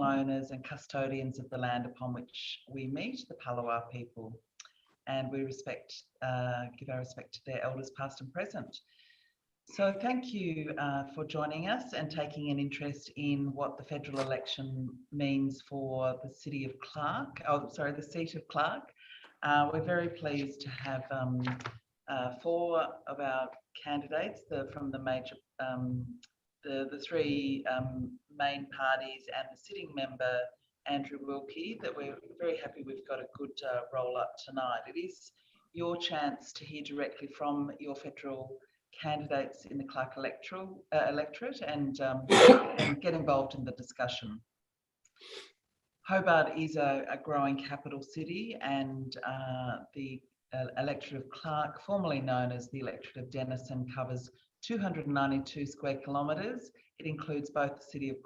traditional owners and custodians of the land upon which we meet, the Palawa people, and we give our respect to their elders past and present. So thank you for joining us and taking an interest in what the federal election means for the city of Clark, the seat of Clark. We're very pleased to have 4 of our candidates from the major, the 3 main parties and the sitting member, Andrew Wilkie, that we're very happy we've got a good roll up tonight. It is your chance to hear directly from your federal candidates in the Clark electorate and get involved in the discussion. Hobart is a growing capital city, and the electorate of Clark, formerly known as the electorate of Denison, covers 292 square kilometres. It includes both the city of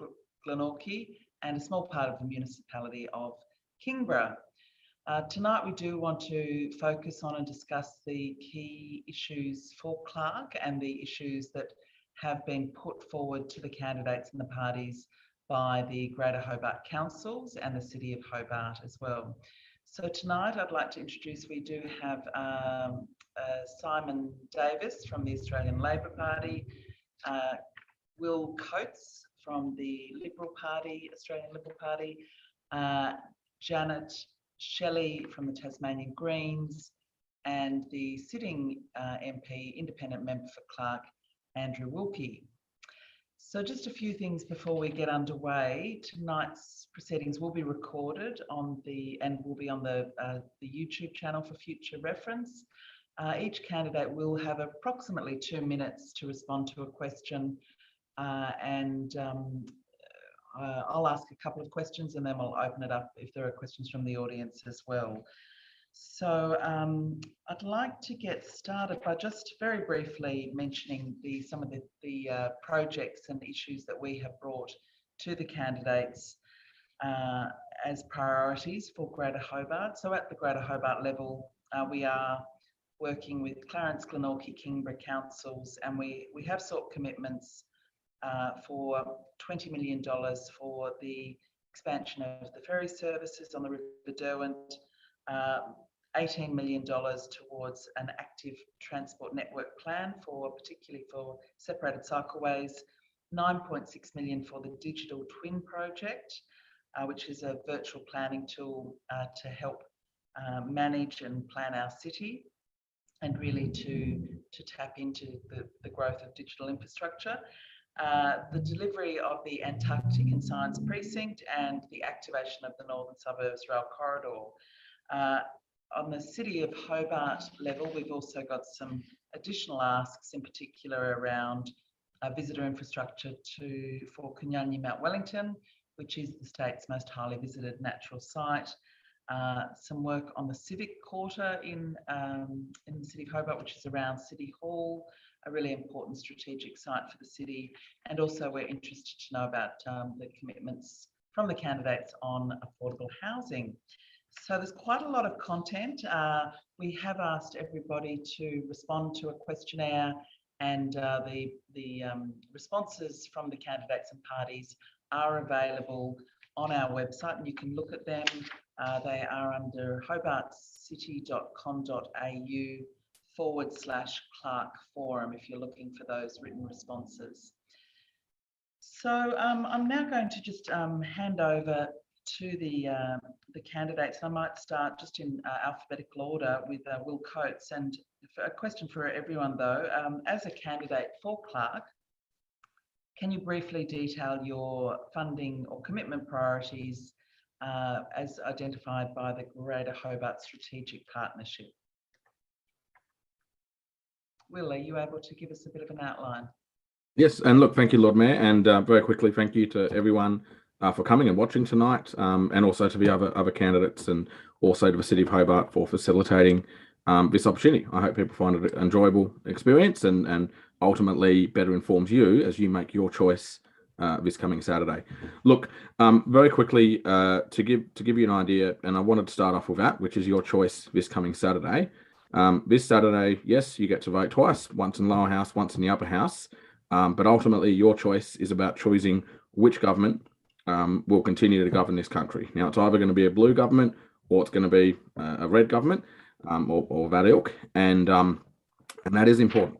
Glenorchy and a small part of the municipality of Kingborough. Tonight we do want to focus on and discuss the key issues for Clark and the issues that have been put forward to the candidates and the parties by the Greater Hobart Councils and the City of Hobart as well. So tonight I'd like to introduce, we do have Simon Davis from the Australian Labor Party, Will Coates from the Liberal Party, Australian Liberal Party, Janet Shelley from the Tasmanian Greens, and the sitting MP, independent member for Clark, Andrew Wilkie. So just a few things before we get underway. Tonight's proceedings will be recorded and will be on the YouTube channel for future reference. Each candidate will have approximately 2 minutes to respond to a question, I'll ask a couple of questions and then we'll open it up if there are questions from the audience as well. So I'd like to get started by just very briefly mentioning some of the projects and issues that we have brought to the candidates as priorities for Greater Hobart. So at the Greater Hobart level, we are working with Clarence, Glenorchy, Kingborough councils, and we have sought commitments for $20 million for the expansion of the ferry services on the River Derwent, $18 million towards an active transport network plan particularly for separated cycleways, $9.6 million for the Digital Twin project, which is a virtual planning tool to help manage and plan our city and really to tap into the growth of digital infrastructure. The delivery of the Antarctic and Science Precinct and the activation of the Northern Suburbs Rail Corridor. On the City of Hobart level, we've also got some additional asks, in particular around visitor infrastructure for Kunyanyi Mount Wellington, which is the state's most highly visited natural site. Some work on the Civic Quarter in the City of Hobart, which is around City Hall, a really important strategic site for the city. And also we're interested to know about the commitments from the candidates on affordable housing. So there's quite a lot of content. We have asked everybody to respond to a questionnaire, and the responses from the candidates and parties are available on our website, and you can look at them. They are under hobartcity.com.au/Clark Forum if you're looking for those written responses. So I'm now going to just hand over to the candidates. I might start just in alphabetical order with Will Coates. And a question for everyone though, as a candidate for Clark, can you briefly detail your funding or commitment priorities as identified by the Greater Hobart Strategic Partnership? Will, are you able to give us a bit of an outline? Yes, and look, thank you, Lord Mayor, and very quickly, thank you to everyone for coming and watching tonight, and also to the other candidates, and also to the City of Hobart for facilitating this opportunity. I hope people find it an enjoyable experience and ultimately better informs you as you make your choice this coming Saturday. Look, very quickly to give you an idea, and I wanted to start off with that, which is your choice this coming Saturday. This Saturday, yes, you get to vote twice, once in the lower house, once in the upper house. But ultimately, your choice is about choosing which government will continue to govern this country. Now, it's either going to be a blue government or it's going to be a red government, or that ilk, and that is important.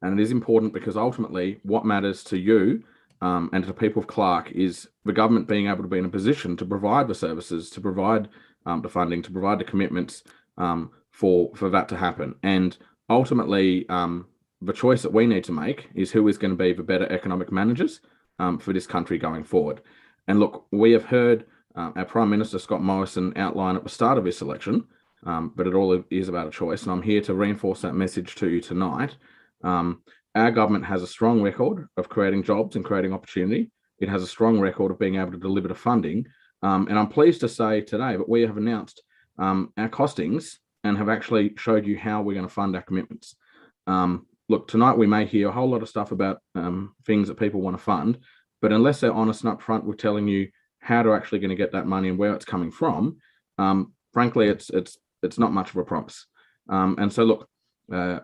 And it is important because ultimately what matters to you and to the people of Clark is the government being able to be in a position to provide the services, to provide the funding, to provide the commitments for that to happen. And ultimately, the choice that we need to make is who is going to be the better economic managers for this country going forward. And look, we have heard our Prime Minister, Scott Morrison, outline at the start of this election, but it all is about a choice. And I'm here to reinforce that message to you tonight. Our government has a strong record of creating jobs and creating opportunity. It has a strong record of being able to deliver the funding. And I'm pleased to say today that we have announced our costings and have actually showed you how we're going to fund our commitments. Look, tonight we may hear a whole lot of stuff about things that people want to fund, but unless they're honest and upfront with telling you how they're actually going to get that money and where it's coming from, frankly, it's not much of a promise. And so, look,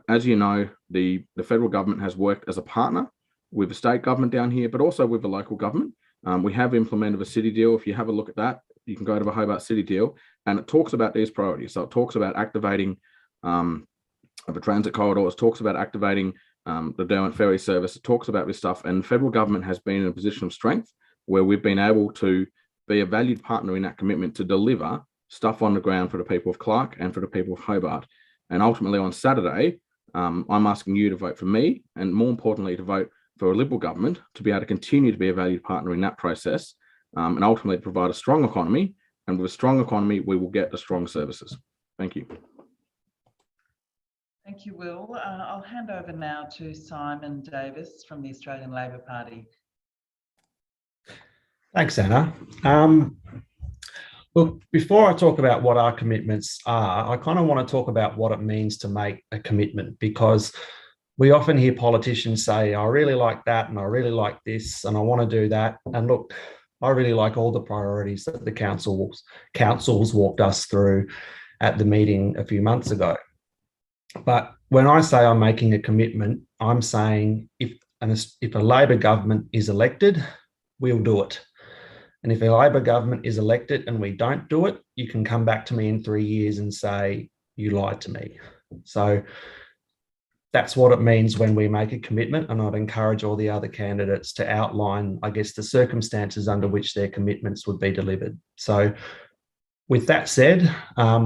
as you know, the federal government has worked as a partner with the state government down here, but also with the local government. We have implemented a city deal. If you have a look at that, you can go to the Hobart City deal, and it talks about these priorities. So it talks about activating the transit corridors, talks about activating the Derwent Ferry service. It talks about this stuff, and the federal government has been in a position of strength where we've been able to be a valued partner in that commitment to deliver stuff on the ground for the people of Clark and for the people of Hobart. And ultimately on Saturday, I'm asking you to vote for me, and more importantly, to vote for a Liberal government to be able to continue to be a valued partner in that process, and ultimately provide a strong economy. And with a strong economy, we will get the strong services. Thank you. Thank you, Will. I'll hand over now to Simon Davis from the Australian Labor Party. Thanks, Anna. Look, before I talk about what our commitments are, I kind of want to talk about what it means to make a commitment, because we often hear politicians say, I really like that and I really like this and I want to do that. And look, I really like all the priorities that the councils walked us through at the meeting a few months ago. But when I say I'm making a commitment, I'm saying if a Labor government is elected, we'll do it. And if a Labor government is elected and we don't do it, you can come back to me in 3 years and say, you lied to me. So that's what it means when we make a commitment. And I'd encourage all the other candidates to outline, I guess, the circumstances under which their commitments would be delivered. So with that said,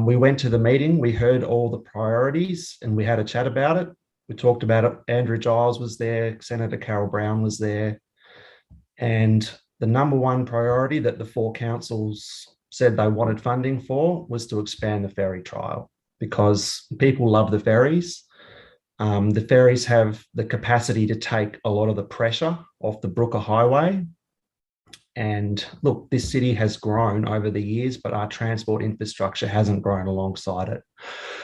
we went to the meeting, we heard all the priorities and we had a chat about it. We talked about it. Andrew Giles was there, Senator Carol Brown was there. And the number one priority that the 4 councils said they wanted funding for was to expand the ferry trial, because people love the ferries. The ferries have the capacity to take a lot of the pressure off the Brooker Highway. And look, this city has grown over the years, but our transport infrastructure hasn't grown alongside it.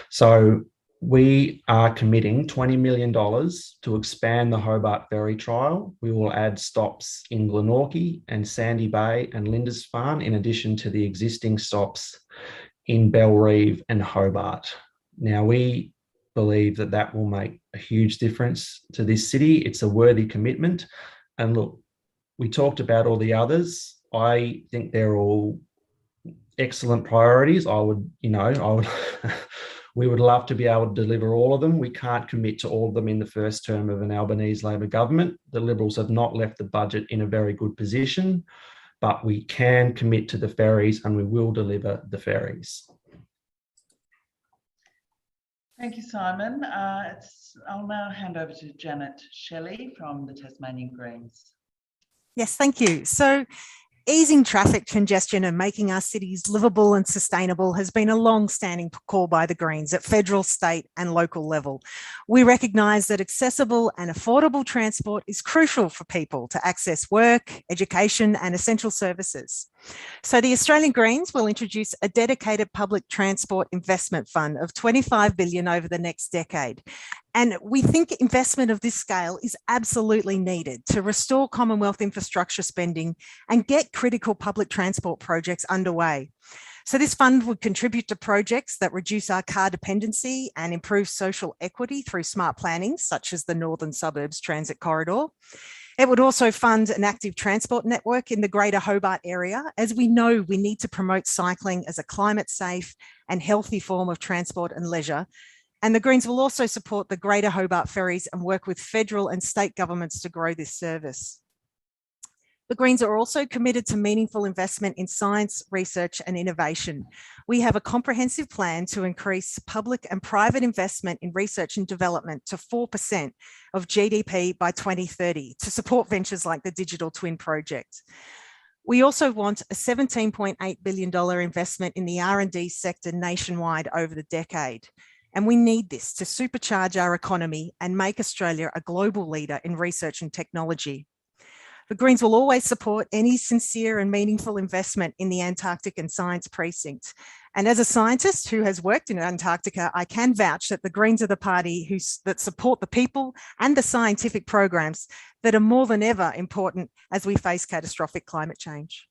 So we are committing $20 million to expand the Hobart Ferry Trial. We will add stops in Glenorchy and Sandy Bay and Lindisfarne, in addition to the existing stops in Bellerive and Hobart. Now, we believe that that will make a huge difference to this city. It's a worthy commitment. And look, we talked about all the others. I think they're all excellent priorities. We would love to be able to deliver all of them. We can't commit to all of them in the first term of an Albanese Labor government. The Liberals have not left the budget in a very good position, but we can commit to the ferries and we will deliver the ferries. Thank you, Simon. I'll now hand over to Janet Shelley from the Tasmanian Greens. Yes, thank you. So easing traffic congestion and making our cities livable and sustainable has been a long-standing call by the Greens at federal, state and local level. We recognise that accessible and affordable transport is crucial for people to access work, education and essential services. So the Australian Greens will introduce a dedicated public transport investment fund of $25 billion over the next decade. And we think investment of this scale is absolutely needed to restore Commonwealth infrastructure spending and get critical public transport projects underway. So this fund would contribute to projects that reduce our car dependency and improve social equity through smart planning, such as the Northern Suburbs Transit Corridor. It would also fund an active transport network in the Greater Hobart area, as we know we need to promote cycling as a climate safe and healthy form of transport and leisure. And the Greens will also support the Greater Hobart Ferries and work with federal and state governments to grow this service. The Greens are also committed to meaningful investment in science, research and innovation. We have a comprehensive plan to increase public and private investment in research and development to 4% of GDP by 2030 to support ventures like the Digital Twin Project. We also want a $17.8 billion investment in the R&D sector nationwide over the decade. And we need this to supercharge our economy and make Australia a global leader in research and technology. The Greens will always support any sincere and meaningful investment in the Antarctic and Science Precinct. And as a scientist who has worked in Antarctica, I can vouch that the Greens are the party that support the people and the scientific programs that are more than ever important as we face catastrophic climate change.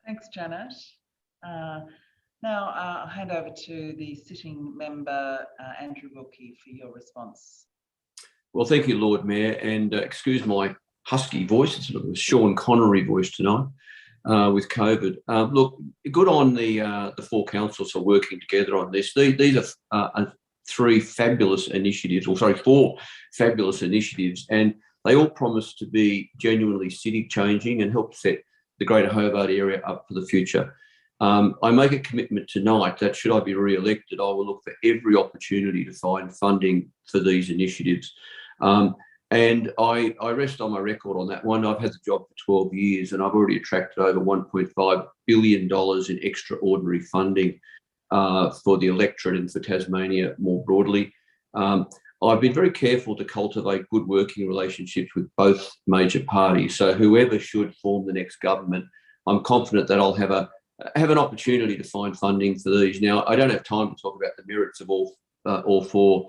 Thanks, Janet. Now I'll hand over to the sitting member, Andrew Wilkie, for your response. Well, thank you, Lord Mayor, and excuse my husky voice. It's sort of a Sean Connery voice tonight with COVID. Look, good on the four councils for working together on this. These are four fabulous initiatives, and they all promise to be genuinely city changing and help set the Greater Hobart area up for the future. I make a commitment tonight that should I be re-elected, I will look for every opportunity to find funding for these initiatives. And I rest on my record on that one. I've had the job for 12 years and I've already attracted over $1.5 billion in extraordinary funding for the electorate and for Tasmania more broadly. I've been very careful to cultivate good working relationships with both major parties. So whoever should form the next government, I'm confident that I'll have an opportunity to find funding for these. Now, I don't have time to talk about the merits of all four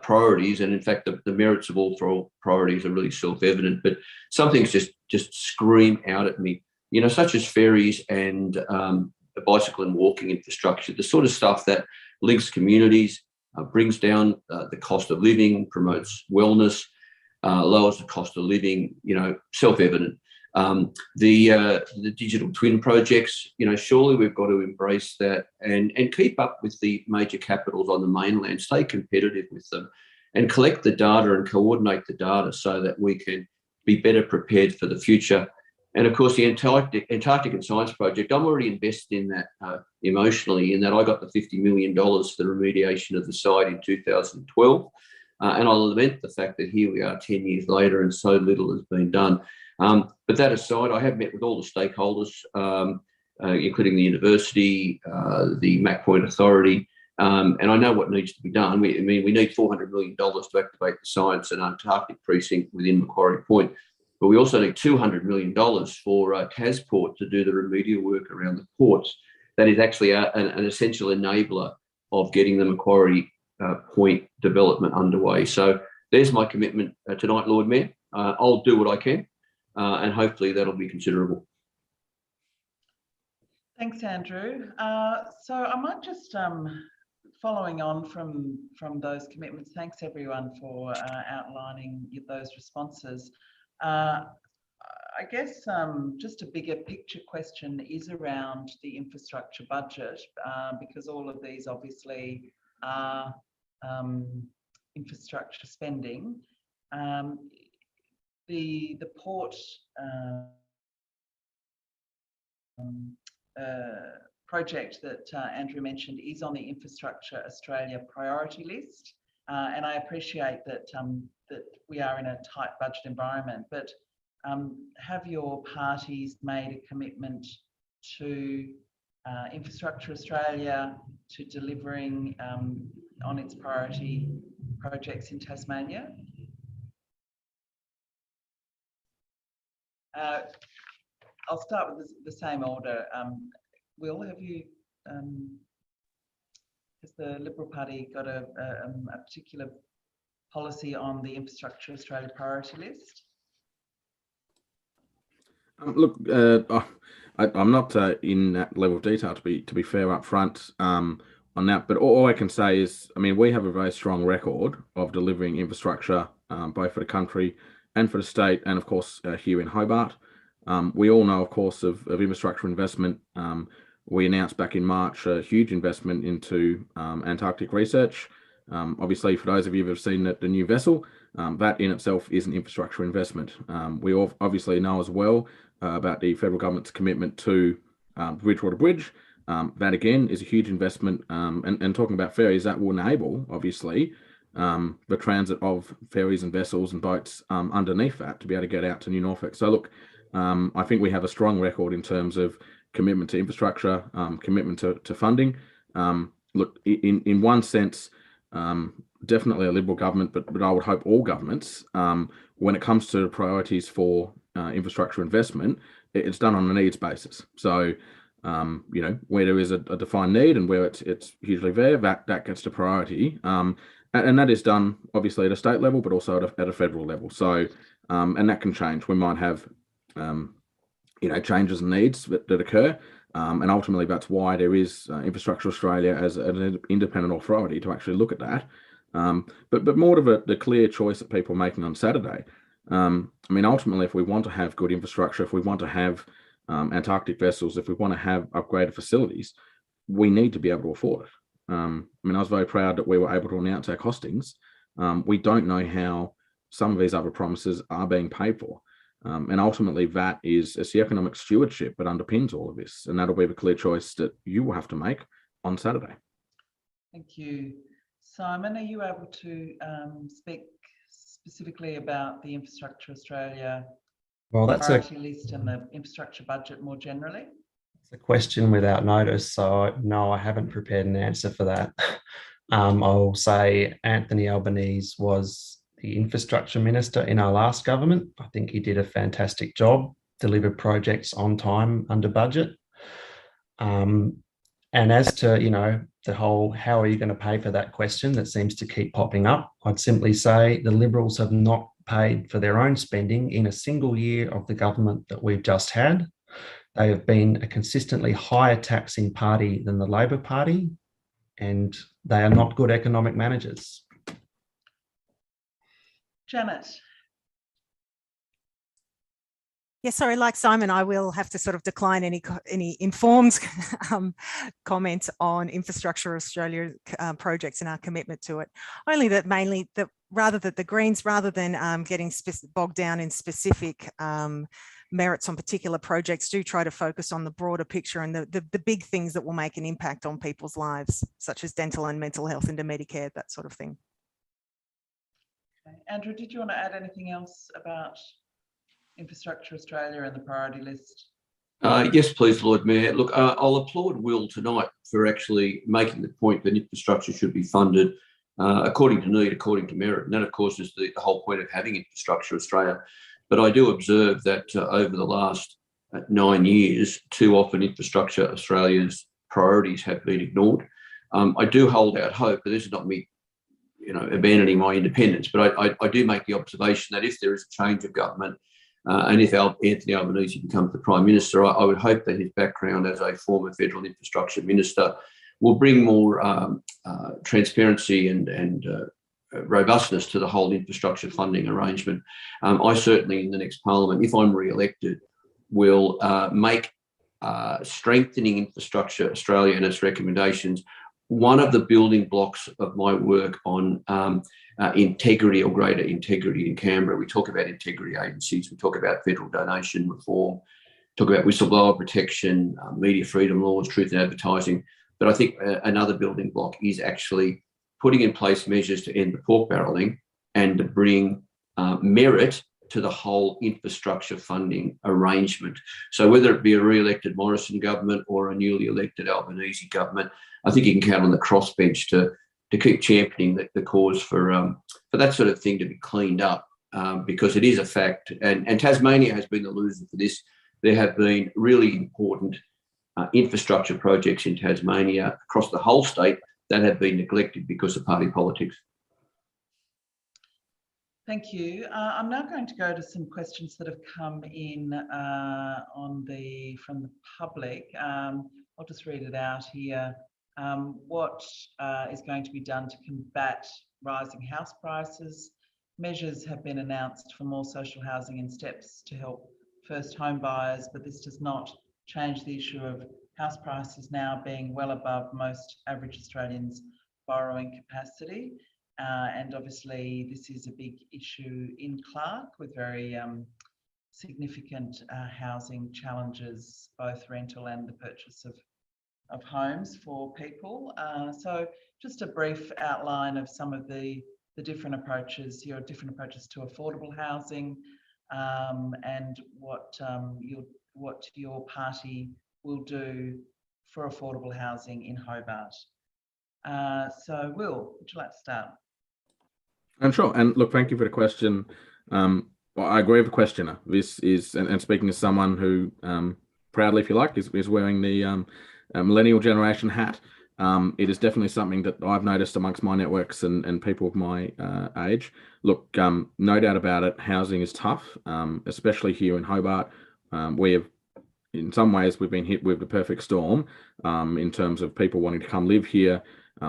priorities, and in fact, the merits of all four priorities are really self-evident. But some things just scream out at me, you know, such as ferries and the bicycle and walking infrastructure, the sort of stuff that links communities, brings down the cost of living, promotes wellness, lowers the cost of living. You know, self-evident. The digital twin projects, you know, surely we've got to embrace that and keep up with the major capitals on the mainland, stay competitive with them and collect the data and coordinate the data so that we can be better prepared for the future. And of course, the Antarctic and Science Project, I'm already invested in that emotionally, in that I got the $50 million for the remediation of the site in 2012. And I lament the fact that here we are 10 years later and so little has been done. But that aside, I have met with all the stakeholders, including the university, the Mac Point Authority, and I know what needs to be done. We need $400 million to activate the Science and Antarctic Precinct within Macquarie Point, but we also need $200 million for Tasport to do the remedial work around the ports. That is actually an essential enabler of getting the Macquarie Point development underway. So there's my commitment tonight, Lord Mayor. I'll do what I can. And hopefully that'll be considerable. Thanks, Andrew. So I might just, following on from those commitments, thanks everyone for outlining those responses. I guess just a bigger picture question is around the infrastructure budget, because all of these obviously are infrastructure spending. The port project that Andrew mentioned is on the Infrastructure Australia priority list, and I appreciate that that we are in a tight budget environment. But have your parties made a commitment to Infrastructure Australia, to delivering on its priority projects in Tasmania? I'll start with the same order. Will, have you, has the Liberal Party got a particular policy on the Infrastructure Australia priority list? Look, I'm not in that level of detail to be fair up front. on that. But all I can say is, I mean, we have a very strong record of delivering infrastructure, both for the country and for the state, and of course here in Hobart. We all know, of course, of infrastructure investment. We announced back in March a huge investment into Antarctic research. Obviously, for those of you who have seen the new vessel, that in itself is an infrastructure investment. We all obviously know as well about the federal government's commitment to Bridgewater Bridge. That again is a huge investment. And talking about ferries, that will enable, obviously, the transit of ferries and vessels and boats underneath that to be able to get out to New Norfolk. So look, I think we have a strong record in terms of commitment to infrastructure, commitment to funding. Look, in one sense, definitely a Liberal government, but I would hope all governments, when it comes to priorities for infrastructure investment, it's done on a needs basis. So, you know, where there is a defined need and where it's hugely there, that gets to priority. And that is done obviously at a state level, but also at a federal level. So, and that can change. We might have, you know, changes and needs that occur. And ultimately, that's why there is Infrastructure Australia as an independent authority to actually look at that. But more of the clear choice that people are making on Saturday. I mean, ultimately, if we want to have good infrastructure, if we want to have Antarctic vessels, if we want to have upgraded facilities, we need to be able to afford it. I mean, I was very proud that we were able to announce our costings. We don't know how some of these other promises are being paid for. And ultimately, that is the economic stewardship that underpins all of this. And that'll be the clear choice that you will have to make on Saturday. Thank you. Simon, are you able to speak specifically about the Infrastructure Australia priority list and the infrastructure budget more generally? It's a question without notice, so no, I haven't prepared an answer for that. I'll say Anthony Albanese was the infrastructure minister in our last government. I think he did a fantastic job, delivered projects on time, under budget. And as to, you know, the whole, how are you going to pay for that question that seems to keep popping up, I'd simply say the Liberals have not paid for their own spending in a single year of the government that we've just had. They have been a consistently higher taxing party than the Labor Party, and they are not good economic managers. Janet. Yeah, sorry, like Simon, I will have to sort of decline any informed comment on Infrastructure Australia projects and our commitment to it. Only that mainly that rather that the Greens, rather than getting bogged down in specific merits on particular projects, do try to focus on the broader picture and the big things that will make an impact on people's lives, such as dental and mental health into Medicare, that sort of thing. Okay. Andrew, did you want to add anything else about Infrastructure Australia and the priority list? Yes, please, Lord Mayor. Look, I'll applaud Will tonight for actually making the point that infrastructure should be funded according to need, according to merit. And that, of course, is the whole point of having Infrastructure Australia. But I do observe that over the last 9 years, too often Infrastructure Australia's priorities have been ignored. I do hold out hope, but this is not me, you know, abandoning my independence. But I do make the observation that if there is a change of government, and if Anthony Albanese becomes the Prime Minister, I would hope that his background as a former federal infrastructure minister will bring more transparency and robustness to the whole infrastructure funding arrangement. I certainly, in the next Parliament, if I'm re-elected, will make strengthening Infrastructure Australia and its recommendations one of the building blocks of my work on integrity or greater integrity in Canberra. We talk about integrity agencies, we talk about federal donation reform, talk about whistleblower protection, media freedom laws, truth in advertising. But I think another building block is actually putting in place measures to end the pork barrelling and to bring merit to the whole infrastructure funding arrangement. So whether it be a re-elected Morrison government or a newly elected Albanese government, I think you can count on the crossbench to keep championing the cause for that sort of thing to be cleaned up, because it is a fact. And Tasmania has been the loser for this. There have been really important infrastructure projects in Tasmania across the whole state that have been neglected because of party politics. Thank you. I'm now going to go to some questions that have come in from the public. I'll just read it out here. what is going to be done to combat rising house prices. Measures have been announced for more social housing and steps to help first home buyers, but this does not change the issue of house prices now being well above most average Australians' borrowing capacity. And obviously this is a big issue in Clark with very significant housing challenges, both rental and the purchase of homes for people. So just a brief outline of some of the different approaches, your different approaches to affordable housing, and what your party will do for affordable housing in Hobart. So Will, would you like to start? Sure. And look, thank you for the question. Well, I agree with the questioner. This is, and speaking as someone who proudly, if you like, is wearing the millennial generation hat. It is definitely something that I've noticed amongst my networks and people of my age. Look, no doubt about it, housing is tough, especially here in Hobart. We have, in some ways, we've been hit with the perfect storm in terms of people wanting to come live here,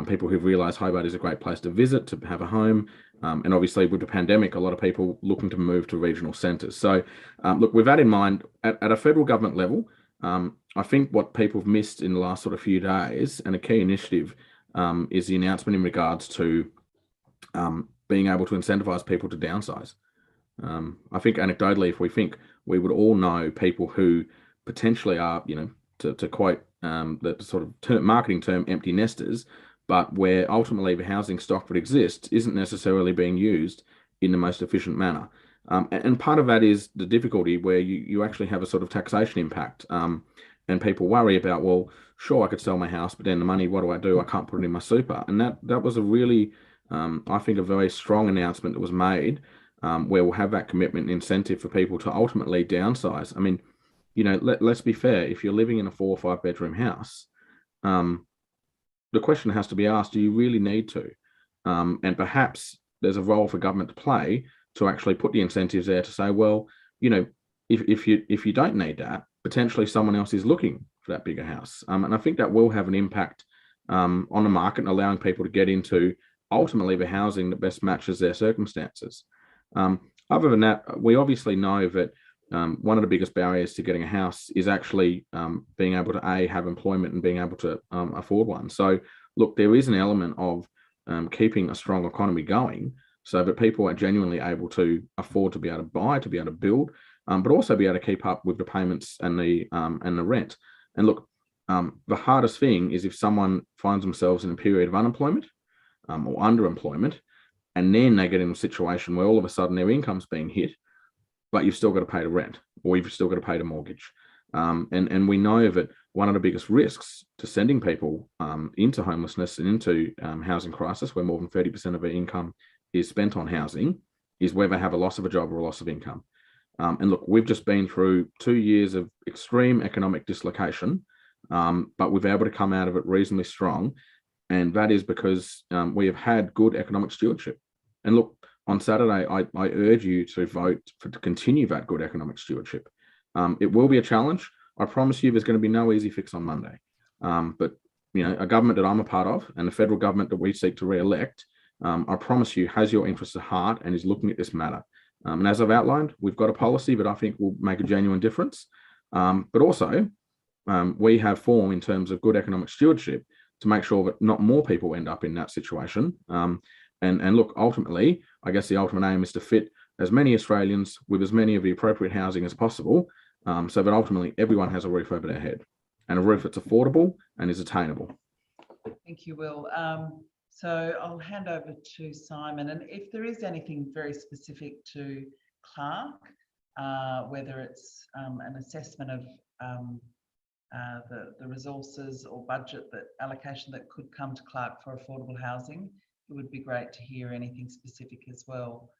people who've realised Hobart is a great place to visit, to have a home, and obviously with the pandemic, a lot of people looking to move to regional centres. So, look, with that in mind, at a federal government level, I think what people have missed in the last sort of few days, and a key initiative, is the announcement in regards to being able to incentivise people to downsize. I think anecdotally, if we think, we would all know people who potentially are, to quote the sort of marketing term, empty nesters, but where ultimately the housing stock that exists isn't necessarily being used in the most efficient manner. And part of that is the difficulty where you actually have a sort of taxation impact, and people worry about, well, sure, I could sell my house, but then the money, what do? I can't put it in my super. And that was a really, I think, a very strong announcement that was made, where we'll have that commitment and incentive for people to ultimately downsize. I mean, let's be fair. If you're living in a 4 or 5 bedroom house, the question has to be asked, do you really need to? And perhaps there's a role for government to play to actually put the incentives there to say, well, if you don't need that, potentially someone else is looking for that bigger house. And I think that will have an impact on the market and allowing people to get into ultimately the housing that best matches their circumstances. Other than that, we obviously know that one of the biggest barriers to getting a house is actually being able to have employment and being able to afford one. So look, there is an element of keeping a strong economy going so that people are genuinely able to afford to be able to buy, to be able to build, but also be able to keep up with the payments and the rent. And look, the hardest thing is if someone finds themselves in a period of unemployment or underemployment, and then they get in a situation where all of a sudden their income's being hit, but you've still got to pay the rent, or you've still got to pay the mortgage. And we know that one of the biggest risks to sending people into homelessness and into housing crisis, where more than 30% of their income is spent on housing, is where they have a loss of a job or a loss of income. And look, we've just been through 2 years of extreme economic dislocation, but we've been able to come out of it reasonably strong. And that is because we have had good economic stewardship. And look, on Saturday, I urge you to vote to continue that good economic stewardship. It will be a challenge. I promise you there's going to be no easy fix on Monday. But a government that I'm a part of and the federal government that we seek to re-elect, I promise you, has your interests at heart and is looking at this matter. And as I've outlined, we've got a policy that I think will make a genuine difference. But also, we have form in terms of good economic stewardship to make sure that not more people end up in that situation. And look, ultimately, I guess the ultimate aim is to fit as many Australians with as many of the appropriate housing as possible, so that ultimately everyone has a roof over their head and a roof that's affordable and is attainable. Thank you, Will. So I'll hand over to Simon. And if there is anything very specific to Clark, whether it's an assessment of the resources or budget allocation that could come to Clark for affordable housing, it would be great to hear anything specific as well.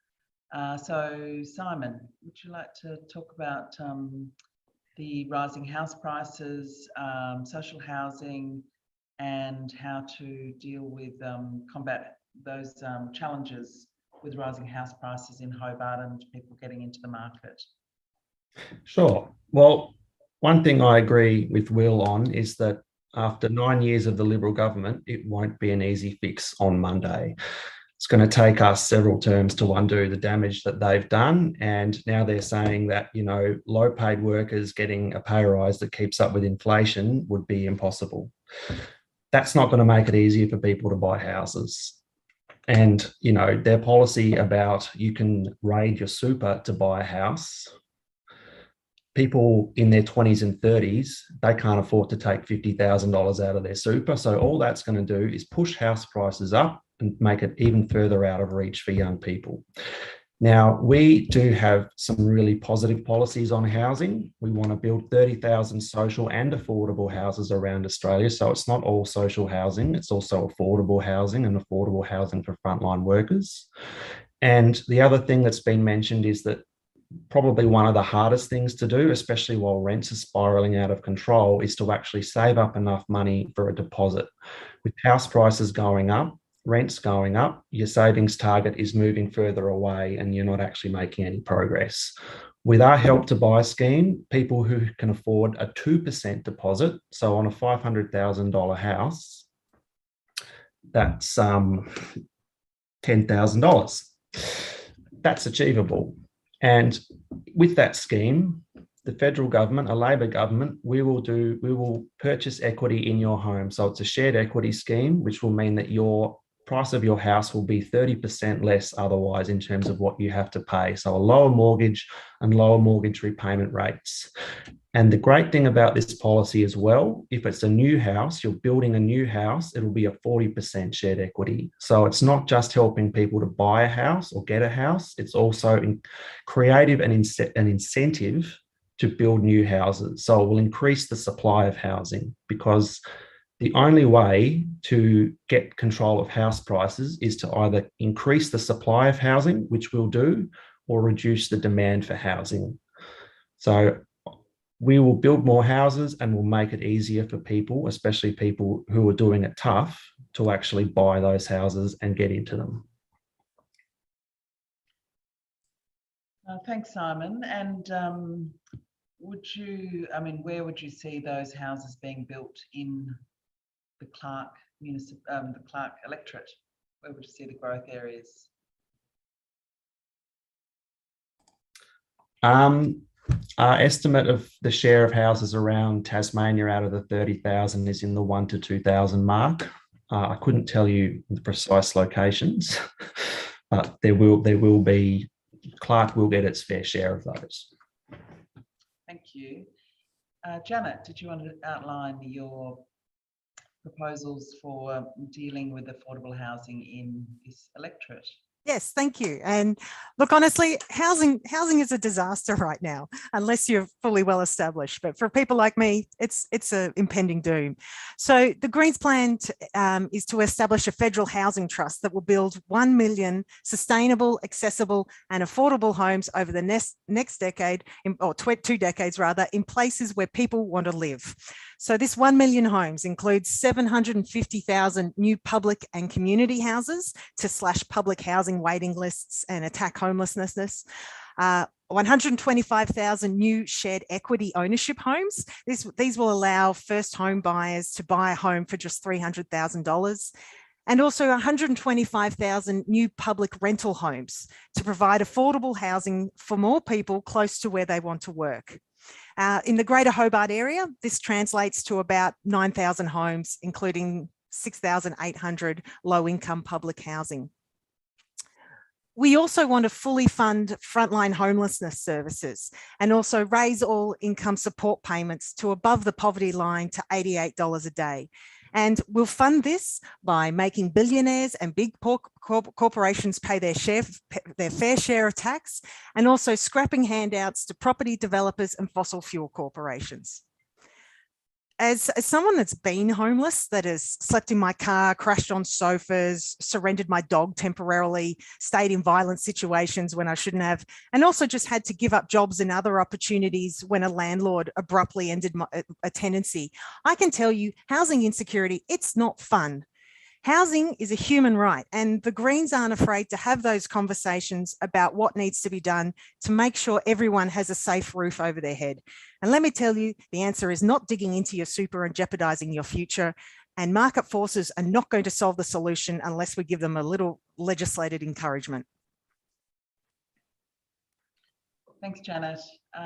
So Simon, would you like to talk about the rising house prices, social housing, and how to deal with combat those challenges with rising house prices in Hobart and people getting into the market? Sure. Well, one thing I agree with Will on is that After 9 years of the Liberal government, it won't be an easy fix on Monday. It's going to take us several terms to undo the damage that they've done. And now they're saying that, you know, low paid workers getting a pay rise that keeps up with inflation would be impossible. That's not going to make it easier for people to buy houses. And, you know, their policy about you can raid your super to buy a house, people in their 20s and 30s, they can't afford to take $50,000 out of their super. So all that's going to do is push house prices up and make it even further out of reach for young people. Now, we do have some really positive policies on housing. We want to build 30,000 social and affordable houses around Australia. So it's not all social housing, it's also affordable housing and affordable housing for frontline workers. And the other thing that's been mentioned is that probably one of the hardest things to do, especially while rents are spiraling out of control, is to actually save up enough money for a deposit. With house prices going up, rents going up, your savings target is moving further away and you're not actually making any progress. With our Help to Buy scheme, people who can afford a 2% deposit, so on a $500,000 house, that's $10,000. That's achievable. And with that scheme, the federal government, a Labor government, we will purchase equity in your home. So it's a shared equity scheme, which will mean that your price of your house will be 30% less otherwise in terms of what you have to pay. So a lower mortgage and lower mortgage repayment rates. And the great thing about this policy as well, if it's a new house, you're building a new house, it'll be a 40% shared equity. So it's not just helping people to buy a house or get a house, it's also creative and an incentive to build new houses. So it will increase the supply of housing, because the only way to get control of house prices is to either increase the supply of housing, which we'll do, or reduce the demand for housing. So we will build more houses and we'll make it easier for people, especially people who are doing it tough, to actually buy those houses and get into them. Thanks, Simon. And where would you see those houses being built in the Clark electorate? Where would you see the growth areas? Our estimate of the share of houses around Tasmania out of the 30,000 is in the 1,000 to 2,000 mark. I couldn't tell you the precise locations, but there will be, Clark will get its fair share of those. Thank you. Janet, did you want to outline your proposals for dealing with affordable housing in this electorate? Yes, thank you. And look, honestly, housing is a disaster right now, unless you're fully well established. But for people like me, it's an impending doom. So the Greens plan is to establish a federal housing trust that will build 1 million sustainable, accessible and affordable homes over the next decade, or 2 decades rather, in places where people want to live. So this 1 million homes includes 750,000 new public and community houses to slash public housing waiting lists and attack homelessness. 125,000 new shared equity ownership homes. These will allow first home buyers to buy a home for just $300,000. And also 125,000 new public rental homes to provide affordable housing for more people close to where they want to work. In the Greater Hobart area, this translates to about 9,000 homes, including 6,800 low-income public housing. We also want to fully fund frontline homelessness services and also raise all income support payments to above the poverty line to $88 a day. And we'll fund this by making billionaires and big corporations pay their fair share of tax, and also scrapping handouts to property developers and fossil fuel corporations. As someone that's been homeless, that has slept in my car, crashed on sofas, surrendered my dog temporarily, stayed in violent situations when I shouldn't have, and also just had to give up jobs and other opportunities when a landlord abruptly ended a tenancy, I can tell you housing insecurity, it's not fun. Housing is a human right, and the Greens aren't afraid to have those conversations about what needs to be done to make sure everyone has a safe roof over their head. And let me tell you, the answer is not digging into your super and jeopardising your future. And market forces are not going to solve the solution unless we give them a little legislated encouragement. Thanks, Janet.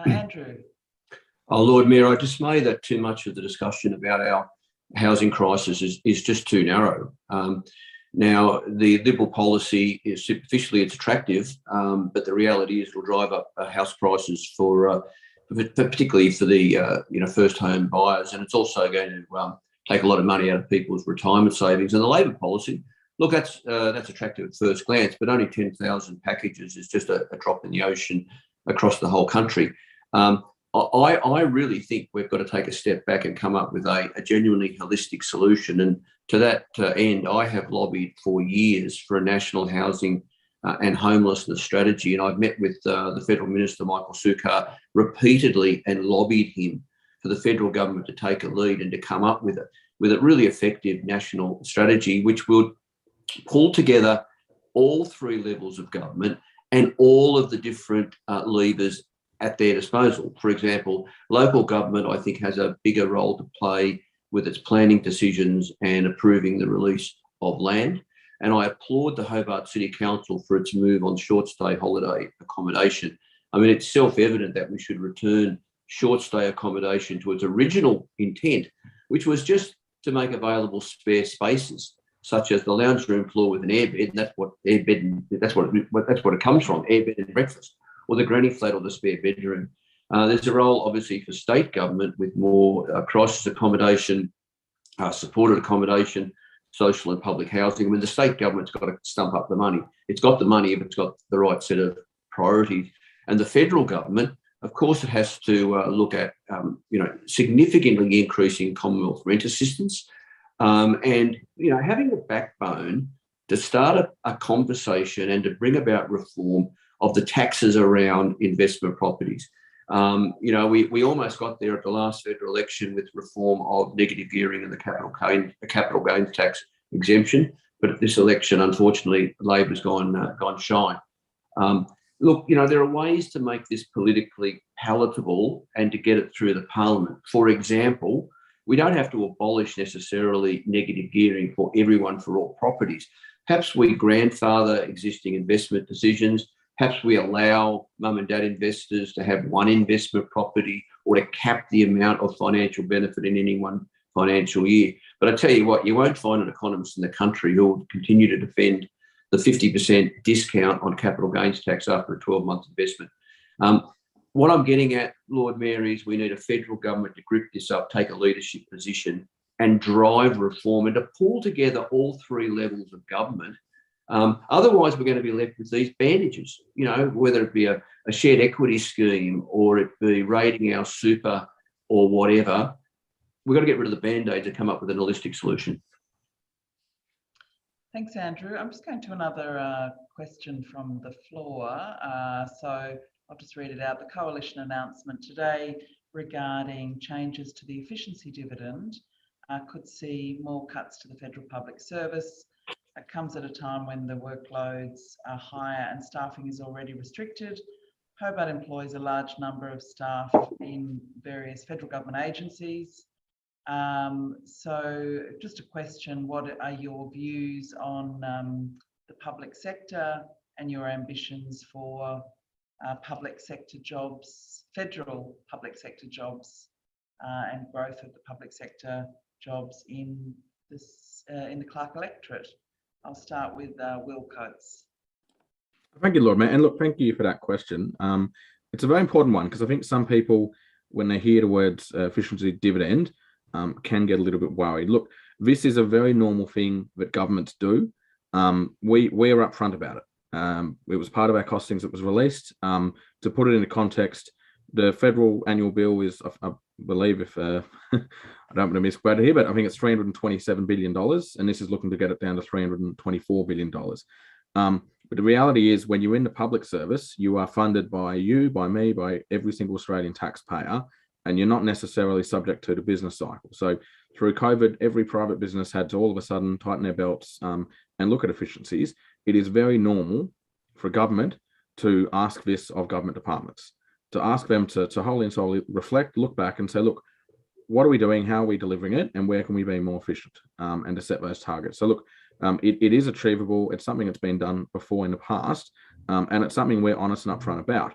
Andrew. Oh, Lord Mayor, I dismay that too much of the discussion about our housing crisis is just too narrow. Now, the Liberal policy is superficially it's attractive, but the reality is it'll drive up house prices for particularly for the first home buyers, and it's also going to take a lot of money out of people's retirement savings. And the Labor policy, look, that's attractive at first glance, but only 10,000 packages is just a drop in the ocean across the whole country. I really think we've got to take a step back and come up with a genuinely holistic solution. And to that end, I have lobbied for years for a national housing and homelessness strategy. And I've met with the Federal Minister, Michael Sukkar, repeatedly and lobbied him for the federal government to take a lead and to come up with a really effective national strategy, which would pull together all three levels of government and all of the different levers at their disposal. For example, local government, I think, has a bigger role to play with its planning decisions and approving the release of land. And I applaud the Hobart City Council for its move on short stay holiday accommodation. I mean, it's self-evident that we should return short stay accommodation to its original intent, which was just to make available spare spaces, such as the lounge room floor with an airbed, and that's what it comes from, airbed and breakfast, or the granny flat or the spare bedroom. There's a role, obviously, for state government with more crisis accommodation, supported accommodation, social and public housing. I mean, the state government's got to stump up the money. It's got the money if it's got the right set of priorities. And the federal government, of course, it has to look at, significantly increasing Commonwealth rent assistance and, having a backbone to start a conversation and to bring about reform of the taxes around investment properties. We almost got there at the last federal election with reform of negative gearing and the capital gains tax exemption. But at this election, unfortunately, Labor's gone shy. Look, there are ways to make this politically palatable and to get it through the parliament. For example, we don't have to abolish necessarily negative gearing for everyone for all properties. Perhaps we grandfather existing investment decisions. Perhaps we allow mum and dad investors to have one investment property or to cap the amount of financial benefit in any one financial year. But I tell you what, you won't find an economist in the country who will continue to defend the 50% discount on capital gains tax after a 12-month investment. What I'm getting at, Lord Mayor, is we need a federal government to grip this up, take a leadership position and drive reform and to pull together all three levels of government. Otherwise, we're going to be left with these bandages, whether it be a shared equity scheme or it be raiding our super or whatever. We've got to get rid of the Band-Aids and come up with an holistic solution. Thanks, Andrew. I'm just going to another question from the floor. So I'll just read it out. The Coalition announcement today regarding changes to the efficiency dividend could see more cuts to the federal public service. It comes at a time when the workloads are higher and staffing is already restricted. Hobart employs a large number of staff in various federal government agencies. So just a question, what are your views on the public sector and your ambitions for public sector jobs, federal public sector jobs, and growth of the public sector jobs in the Clark electorate? I'll start with Will Coates. Thank you, Lord Mayor. And look, thank you for that question. It's a very important one because I think some people, when they hear the words efficiency dividend, can get a little bit worried. Look, this is a very normal thing that governments do. We're upfront about it. It was part of our costings that was released. To put it into context, the federal annual bill is, I believe, if I don't want to misquote it here, but I think it's $327 billion, and this is looking to get it down to $324 billion. But the reality is, when you're in the public service, you are funded by you, by me, by every single Australian taxpayer, and you're not necessarily subject to the business cycle. So through COVID, every private business had to all of a sudden tighten their belts and look at efficiencies. It is very normal for government to ask this of government departments, to ask them to wholly and solely reflect, look back and say, look, what are we doing? How are we delivering it? And where can we be more efficient? And to set those targets. So look, it is achievable. It's something that's been done before in the past. And it's something we're honest and upfront about.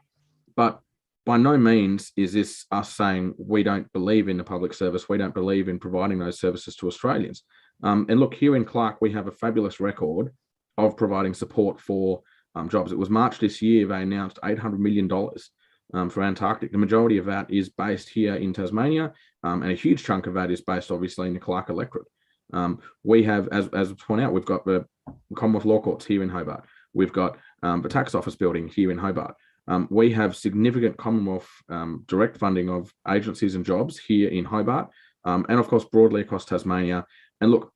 But by no means is this us saying we don't believe in the public service. We don't believe in providing those services to Australians. And look, here in Clark, we have a fabulous record of providing support for jobs. It was March this year, they announced $800 million for Antarctic. The majority of that is based here in Tasmania, and a huge chunk of that is based obviously in the Clark electorate. We have, as pointed out, we've got the Commonwealth Law Courts here in Hobart. We've got the tax office building here in Hobart. We have significant Commonwealth direct funding of agencies and jobs here in Hobart, and of course broadly across Tasmania. And look,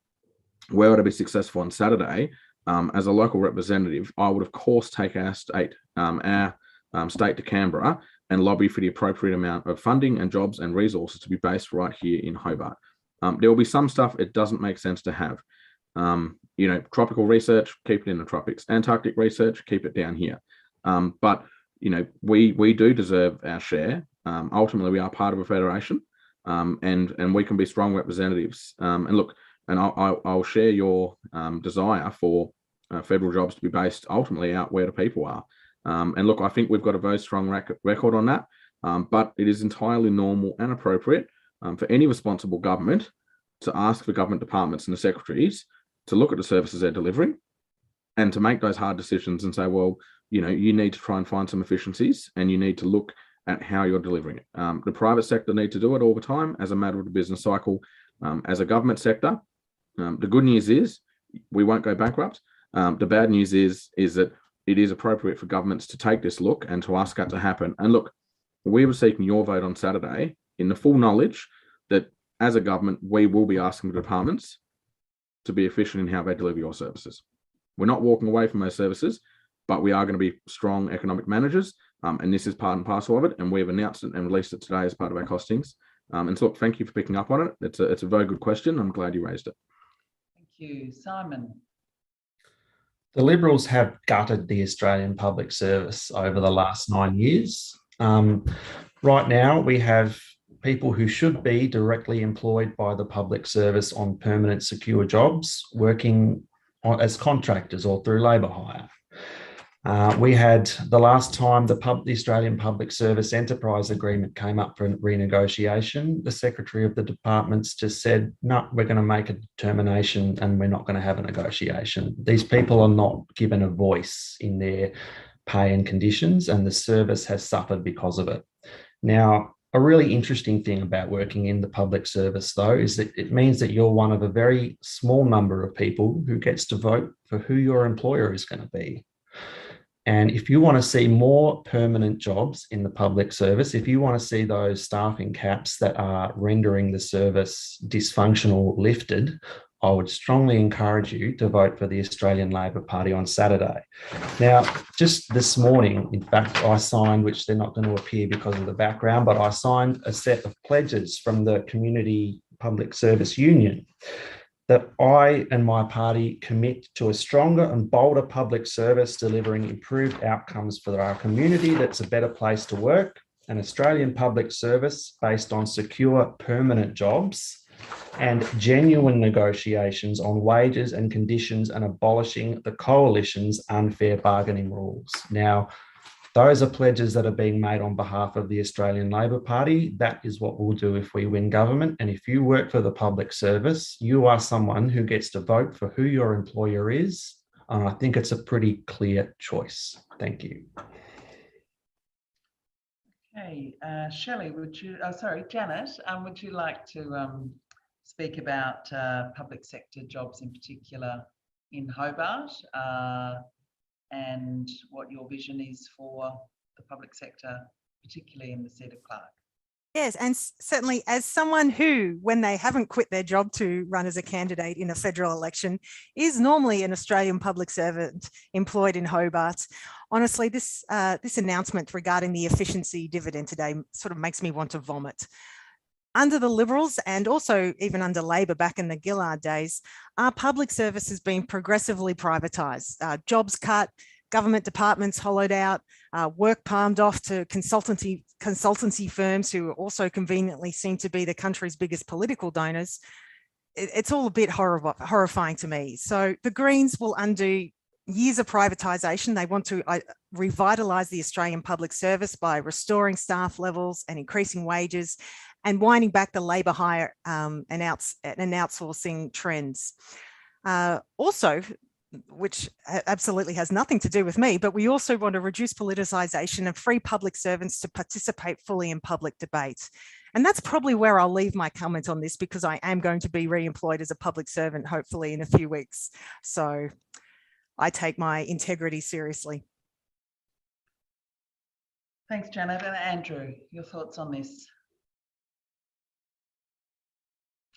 were to be successful on Saturday, as a local representative, I would of course take our state to Canberra and lobby for the appropriate amount of funding and jobs and resources to be based right here in Hobart. There will be some stuff it doesn't make sense to have. Tropical research, keep it in the tropics. Antarctic research, keep it down here. But we do deserve our share. Ultimately, we are part of a federation, and we can be strong representatives. And look, and I'll share your desire for federal jobs to be based ultimately out where the people are. And look, I think we've got a very strong record on that, but it is entirely normal and appropriate for any responsible government to ask the government departments and the secretaries to look at the services they're delivering and to make those hard decisions and say, well, you need to try and find some efficiencies and you need to look at how you're delivering it. The private sector need to do it all the time as a matter of the business cycle. As a government sector, the good news is we won't go bankrupt. The bad news is that it is appropriate for governments to take this look and to ask that to happen. And look, we were seeking your vote on Saturday in the full knowledge that as a government, we will be asking the departments to be efficient in how they deliver your services. We're not walking away from those services, but we are going to be strong economic managers. And this is part and parcel of it. And we've announced it and released it today as part of our costings. And so look, thank you for picking up on it. It's a very good question. I'm glad you raised it. Thank you. Simon. The Liberals have gutted the Australian public service over the last 9 years. Right now, we have people who should be directly employed by the public service on permanent secure jobs working as contractors or through labour hire. We had the last time the Australian Public Service Enterprise Agreement came up for renegotiation, the Secretary of the Departments just said, no, we're going to make a determination and we're not going to have a negotiation. These people are not given a voice in their pay and conditions, and the service has suffered because of it. Now, a really interesting thing about working in the public service, though, is that it means that you're one of a very small number of people who gets to vote for who your employer is going to be. And if you want to see more permanent jobs in the public service, if you want to see those staffing caps that are rendering the service dysfunctional lifted, I would strongly encourage you to vote for the Australian Labor Party on Saturday. Now, just this morning, in fact, I signed, which they're not going to appear because of the background, but I signed a set of pledges from the Community Public Service Union that I and my party commit to a stronger and bolder public service delivering improved outcomes for our community that's a better place to work, an Australian public service based on secure permanent jobs and genuine negotiations on wages and conditions and abolishing the coalition's unfair bargaining rules. Now, those are pledges that are being made on behalf of the Australian Labor Party. That is what we'll do if we win government. And if you work for the public service, you are someone who gets to vote for who your employer is. And I think it's a pretty clear choice. Thank you. Okay, Shelley, Janet, would you like to speak about public sector jobs in particular in Hobart? And what your vision is for the public sector, particularly in the seat of Clark? Yes, and certainly as someone who, when they haven't quit their job to run as a candidate in a federal election, is normally an Australian public servant employed in Hobart, honestly, this announcement regarding the efficiency dividend today sort of makes me want to vomit. Under the Liberals and also even under Labor back in the Gillard days, our public service has been progressively privatised. Jobs cut, government departments hollowed out, work palmed off to consultancy firms who also conveniently seem to be the country's biggest political donors. It's all a bit horrifying to me. So the Greens will undo years of privatisation. They want to revitalise the Australian public service by restoring staff levels and increasing wages and winding back the labour hire and outsourcing trends. Also, which absolutely has nothing to do with me, but we also want to reduce politicisation and free public servants to participate fully in public debate. And that's probably where I'll leave my comment on this, because I am going to be re-employed as a public servant, hopefully in a few weeks. So I take my integrity seriously. Thanks, Janet. And Andrew, your thoughts on this?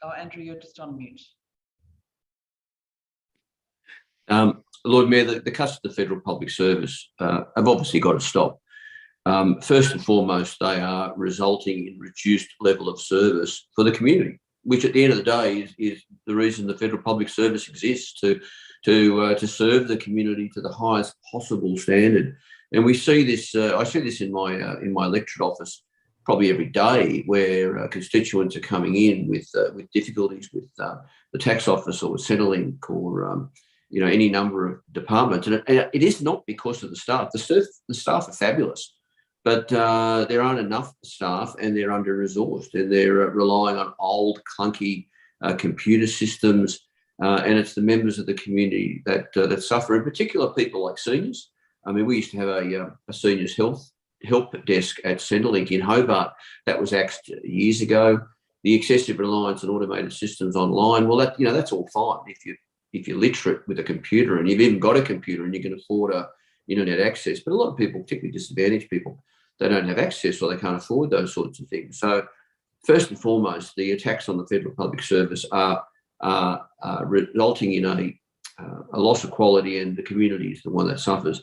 Oh, Andrew, you're just on mute. Lord Mayor, the cuts to the federal public service have obviously got to stop. First and foremost, they are resulting in reduced level of service for the community, which at the end of the day is the reason the federal public service exists, to serve the community to the highest possible standard. And we see this. I see this in my electorate office probably every day, where constituents are coming in with difficulties with the tax office or with Centrelink or any number of departments. And it is not because of the staff. The staff are fabulous, but there aren't enough staff and they're under-resourced, and they're relying on old, clunky computer systems. And it's the members of the community that suffer, in particular people like seniors. I mean, we used to have a seniors help desk at Centrelink in Hobart that was axed years ago. The excessive reliance on automated systems online, well, that's all fine if you're literate with a computer and you've even got a computer and you can afford internet access. But a lot of people, particularly disadvantaged people, they don't have access or they can't afford those sorts of things. So first and foremost, the attacks on the federal public service are resulting in a loss of quality, and the community is the one that suffers.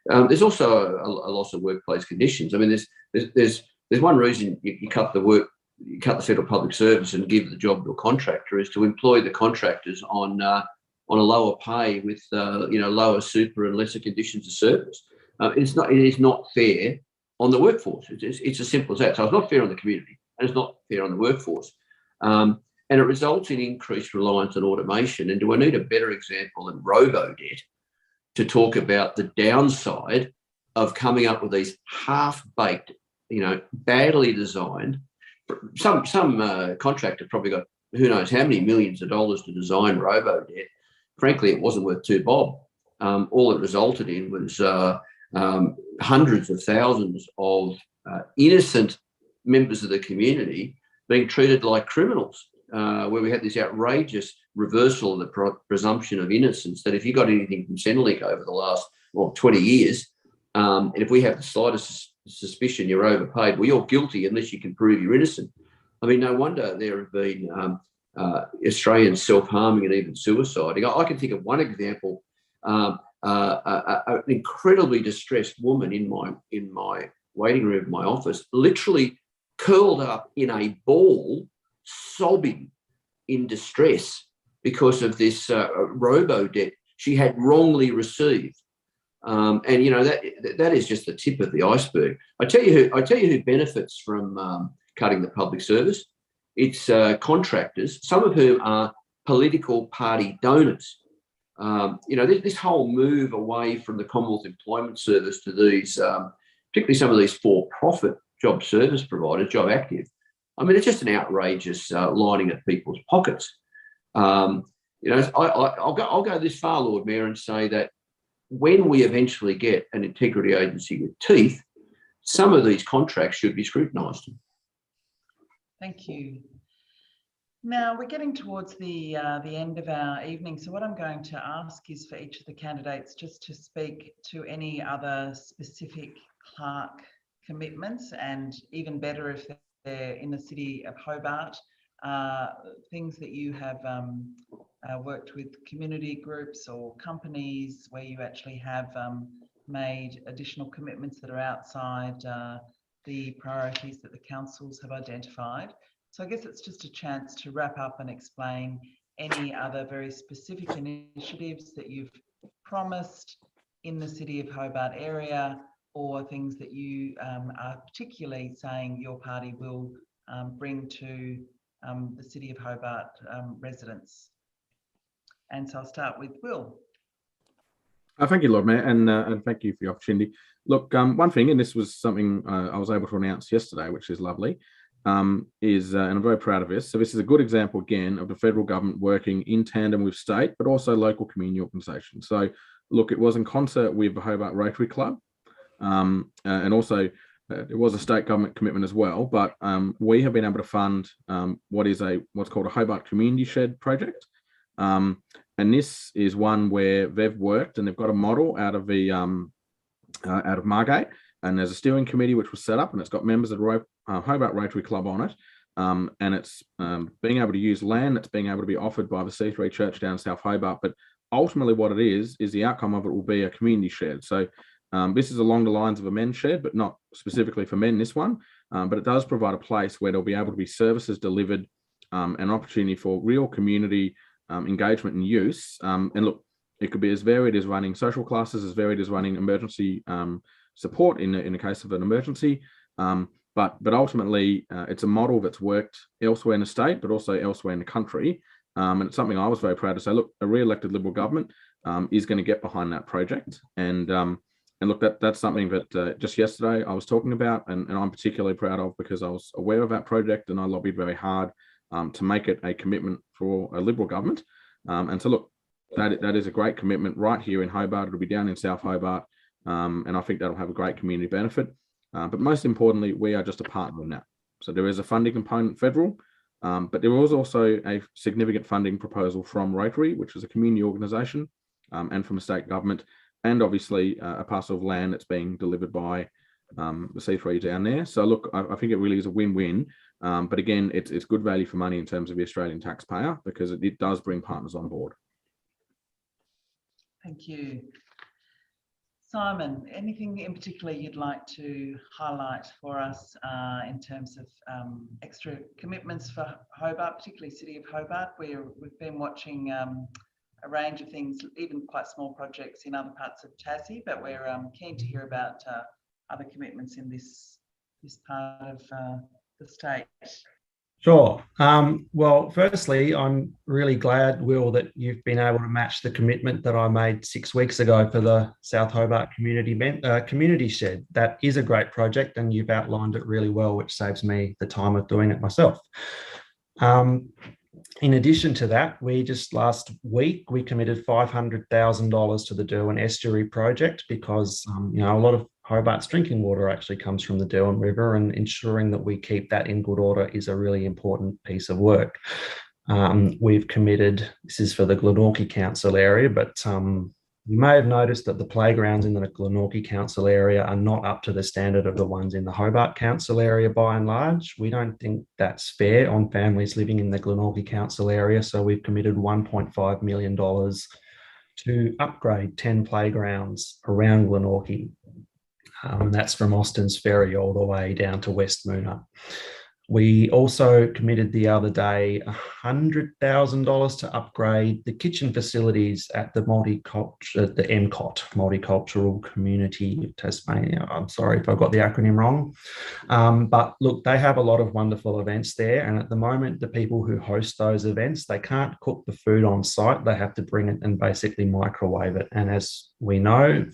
There's also a loss of workplace conditions. I mean, there's one reason you cut the federal public service and give the job to a contractor, is to employ the contractors on a lower pay with lower super and lesser conditions of service. It is not fair on the workforce. It's as simple as that. So it's not fair on the community, and it's not fair on the workforce. And it results in increased reliance on automation. And do I need a better example than Robodebt to talk about the downside of coming up with these half-baked, badly designed? Some contractor probably got who knows how many millions of dollars to design Robodebt. Frankly, it wasn't worth 2 bob. All it resulted in was hundreds of thousands of innocent members of the community being treated like criminals, where we had this outrageous reversal of the presumption of innocence, that if you got anything from Centrelink over the last 20 years, and if we have the slightest suspicion you're overpaid, well, you're guilty unless you can prove you're innocent. I mean, no wonder there have been Australians self-harming and even suiciding. I can think of one example, an incredibly distressed woman in my waiting room of my office, literally curled up in a ball, sobbing in distress because of this Robodebt she had wrongly received. And that is just the tip of the iceberg. I tell you who benefits from cutting the public service. It's contractors, some of whom are political party donors. This whole move away from the Commonwealth Employment Service to these, particularly some of these for-profit job service providers, Job Active. I mean, it's just an outrageous lining of people's pockets. I'll go this far, Lord Mayor, and say that when we eventually get an integrity agency with teeth, some of these contracts should be scrutinised. Thank you. Now we're getting towards the end of our evening. So what I'm going to ask is for each of the candidates just to speak to any other specific clerk commitments, and even better if in the city of Hobart, things that you have worked with community groups or companies where you actually have made additional commitments that are outside the priorities that the councils have identified. So I guess it's just a chance to wrap up and explain any other very specific initiatives that you've promised in the City of Hobart area, or things that you are particularly saying your party will bring to the City of Hobart residents. And so I'll start with Will. Thank you, Lord Mayor, and thank you for the opportunity. Look, one thing, and this was something I was able to announce yesterday, which is lovely, and I'm very proud of this. So this is a good example, again, of the federal government working in tandem with state, but also local community organisations. So, look, it was in concert with the Hobart Rotary Club, and also it was a state government commitment as well. But we have been able to fund what's called a Hobart Community Shed project. And this is one where they've worked and they've got a model out of Margate, and there's a steering committee which was set up, and it's got members of the Hobart Rotary Club on it, and it's being able to use land that's being able to be offered by the C3 Church down South Hobart. But ultimately, what it is the outcome of it will be a community shed. So this is along the lines of a men's shed, but not specifically for men. This one, but it does provide a place where there'll be able to be services delivered, an opportunity for real community engagement and use. And look, it could be as varied as running social classes, as varied as running emergency support in the case of an emergency. But ultimately, it's a model that's worked elsewhere in the state, but also elsewhere in the country. And it's something I was very proud to say, look, a re-elected Liberal government is going to get behind that project. And look, that's something that just yesterday I was talking about, and I'm particularly proud of, because I was aware of that project and I lobbied very hard to make it a commitment for a Liberal government. And so look, that is a great commitment right here in Hobart. It'll be down in South Hobart, and I think that'll have a great community benefit. But most importantly, we are just a partner in that. So there is a funding component federal, but there was also a significant funding proposal from Rotary, which is a community organisation, and from the state government, and obviously a parcel of land that's being delivered by the C3 down there. So look, I think it really is a win-win. But again, it's good value for money in terms of the Australian taxpayer, because it does bring partners on board. Thank you. Simon, anything in particular you'd like to highlight for us in terms of extra commitments for Hobart, particularly City of Hobart? We've been watching a range of things, even quite small projects in other parts of Tassie, but we're keen to hear about other commitments in this part of the state. Sure. Well, firstly, I'm really glad, Will, that you've been able to match the commitment that I made 6 weeks ago for the South Hobart Community Shed. That is a great project, and you've outlined it really well, which saves me the time of doing it myself. In addition to that, last week, we committed $500,000 to the Derwent Estuary project, because a lot of Hobart's drinking water actually comes from the Derwent River, and ensuring that we keep that in good order is a really important piece of work. We've committed, this is for the Glenorchy Council area, but you may have noticed that the playgrounds in the Glenorchy Council area are not up to the standard of the ones in the Hobart Council area by and large. We don't think that's fair on families living in the Glenorchy Council area, so we've committed $1.5 million to upgrade 10 playgrounds around Glenorchy. And that's from Austin's Ferry all the way down to West Moona. We also committed the other day $100,000 to upgrade the kitchen facilities at the MCOT, Multicultural Community of Tasmania. I'm sorry if I got the acronym wrong. But look, they have a lot of wonderful events there. And at the moment, the people who host those events, they can't cook the food on site. They have to bring it and basically microwave it. And as we know,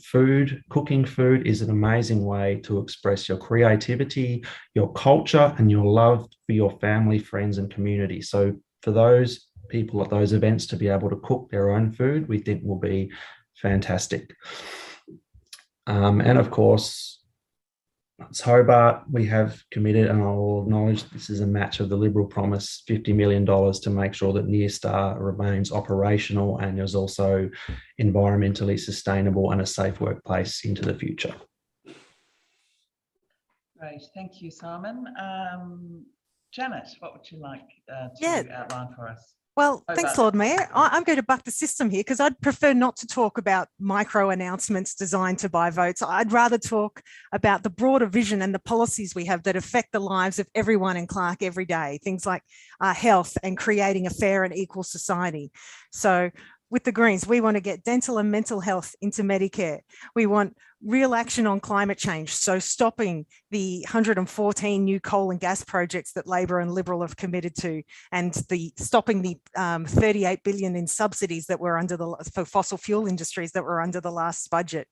cooking food is an amazing way to express your creativity, your culture, and your love for your family, friends, and community. So for those people at those events to be able to cook their own food, we think will be fantastic. And of course, it's Hobart. We have committed, and I'll acknowledge this is a match of the Liberal promise, $50 million to make sure that Near Star remains operational and is also environmentally sustainable and a safe workplace into the future. Great, thank you, Simon. Janet, what would you like to outline for us? Well, thanks, Lord Mayor. I'm going to buck the system here because I'd prefer not to talk about micro announcements designed to buy votes. I'd rather talk about the broader vision and the policies we have that affect the lives of everyone in Clark every day, things like health and creating a fair and equal society. So with the Greens, we want to get dental and mental health into Medicare. We want real action on climate change, so stopping the 114 new coal and gas projects that Labor and Liberal have committed to, and stopping the 38 billion in subsidies that were for fossil fuel industries that were under the last budget.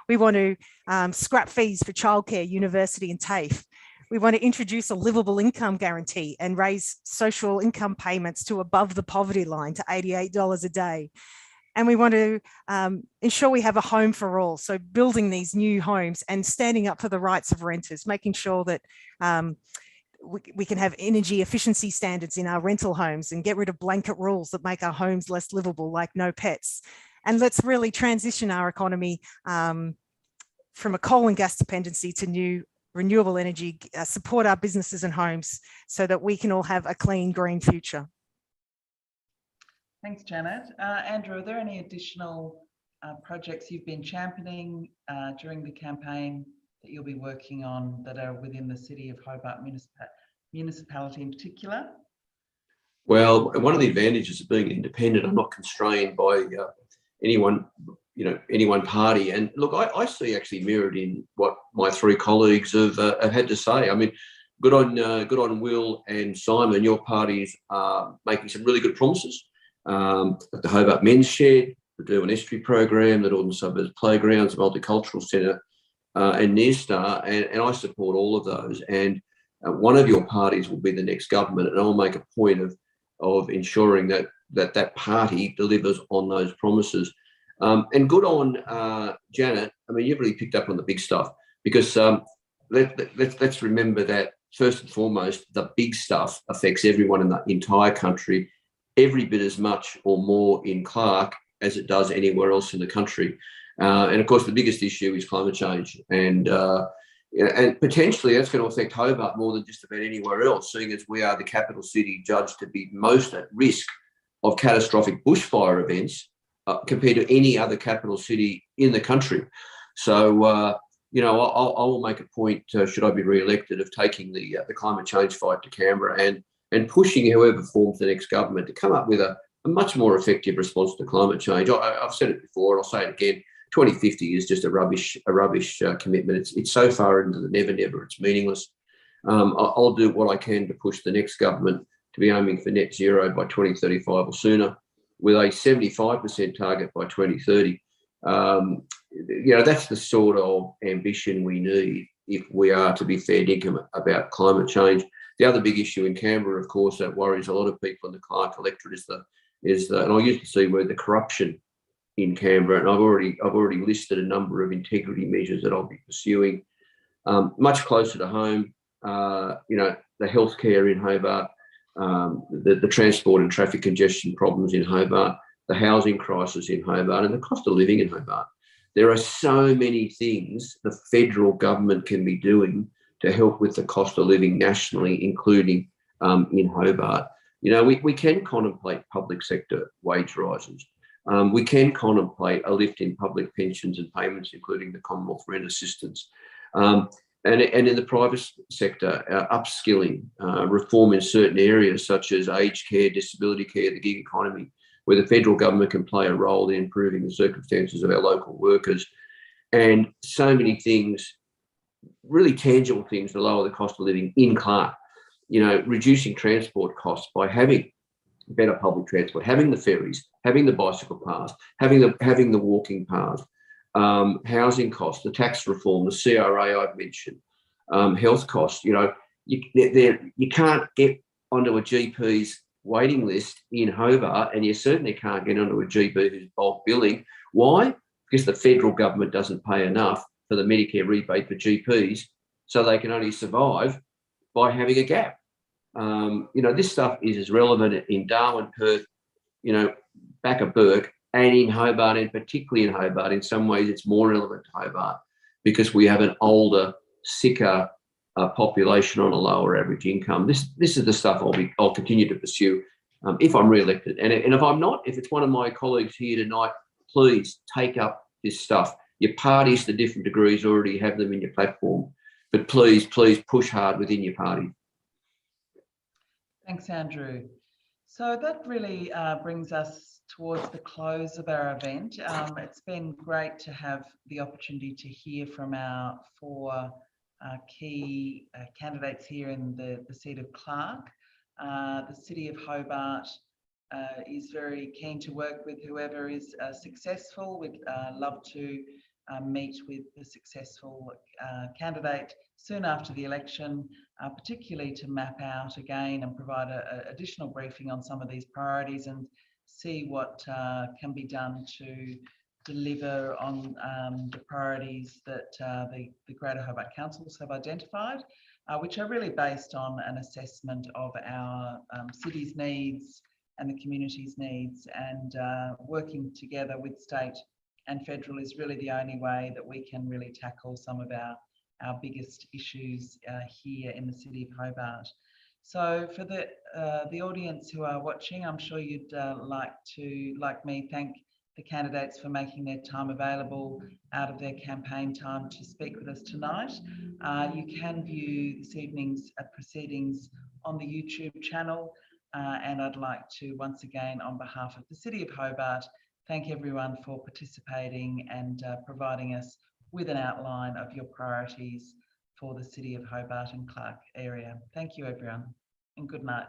We want to scrap fees for childcare, university and TAFE. We want to introduce a livable income guarantee and raise social income payments to above the poverty line to $88 a day. And we want to ensure we have a home for all. So building these new homes and standing up for the rights of renters, making sure that we can have energy efficiency standards in our rental homes and get rid of blanket rules that make our homes less livable, like no pets. And let's really transition our economy from a coal and gas dependency to new renewable energy, support our businesses and homes so that we can all have a clean, green future. Thanks, Janet. Andrew, are there any additional projects you've been championing during the campaign that you'll be working on that are within the City of Hobart municipality in particular? Well, one of the advantages of being independent, I'm not constrained by any one party. And look, I see actually mirrored in what my three colleagues have had to say. I mean, good on Will and Simon. Your parties are making some really good promises. The Hobart Men's Shed, the Derwent Estuary Program, the Northern Suburbs Playgrounds, Multicultural Centre, and Near Star, and I support all of those. And one of your parties will be the next government, and I'll make a point of ensuring that party delivers on those promises. And good on Janet. I mean, you've really picked up on the big stuff, because let's remember that first and foremost, the big stuff affects everyone in the entire country, every bit as much or more in Clark as it does anywhere else in the country. And of course, the biggest issue is climate change, and potentially that's going to affect Hobart more than just about anywhere else, seeing as we are the capital city judged to be most at risk of catastrophic bushfire events compared to any other capital city in the country. So, I will make a point, should I be re-elected, of taking the climate change fight to Canberra and pushing whoever forms the next government to come up with a much more effective response to climate change. I've said it before, and I'll say it again. 2050 is just a rubbish commitment. It's so far into the never. It's meaningless. I'll do what I can to push the next government to be aiming for net zero by 2035 or sooner, with a 75% target by 2030. That's the sort of ambition we need if we are to be fair dinkum about climate change. The other big issue in Canberra, of course, that worries a lot of people in the Clark electorate is the, and I used to see where the corruption in Canberra, and I've already listed a number of integrity measures that I'll be pursuing. Much closer to home, the healthcare in Hobart, the transport and traffic congestion problems in Hobart, the housing crisis in Hobart, and the cost of living in Hobart. There are so many things the federal government can be doing to help with the cost of living nationally, including in Hobart. We can contemplate public sector wage rises. We can contemplate a lift in public pensions and payments, including the Commonwealth Rent Assistance. And in the private sector, upskilling, reform in certain areas such as aged care, disability care, the gig economy, where the federal government can play a role in improving the circumstances of our local workers, and so many things, really tangible things to lower the cost of living in Clark. Reducing transport costs by having better public transport, having the ferries, having the bicycle paths, having the walking paths, housing costs, the tax reform, the CRA I've mentioned, health costs. You can't get onto a GP's waiting list in Hobart, and you certainly can't get onto a GP who's bulk billing. Why? Because the federal government doesn't pay enough for the Medicare rebate for GPs, so they can only survive by having a gap. This stuff is as relevant in Darwin, Perth, back of Burke, and in Hobart, and particularly in Hobart. In some ways, it's more relevant to Hobart because we have an older, sicker, population on a lower average income. This is the stuff I'll continue to pursue if I'm re-elected. And if I'm not, if it's one of my colleagues here tonight, please take up this stuff. Your parties, to different degrees, already have them in your platform, but please push hard within your party. Thanks, Andrew. So that really brings us towards the close of our event. It's been great to have the opportunity to hear from our 4 key candidates here in the seat of Clark. The City of Hobart is very keen to work with whoever is successful. We'd love to meet with the successful candidate soon after the election, particularly to map out again and provide an additional briefing on some of these priorities and see what can be done to deliver on the priorities that the Greater Hobart Councils have identified, which are really based on an assessment of our city's needs and the community's needs, and working together with state and federal is really the only way that we can really tackle some of our biggest issues here in the City of Hobart. So for the audience who are watching, I'm sure you'd like me, thank the candidates for making their time available out of their campaign time to speak with us tonight. You can view this evening's proceedings on the YouTube channel, and I'd like to once again, on behalf of the City of Hobart, thank everyone for participating and providing us with an outline of your priorities for the City of Hobart and Clark area. Thank you, everyone, and good night.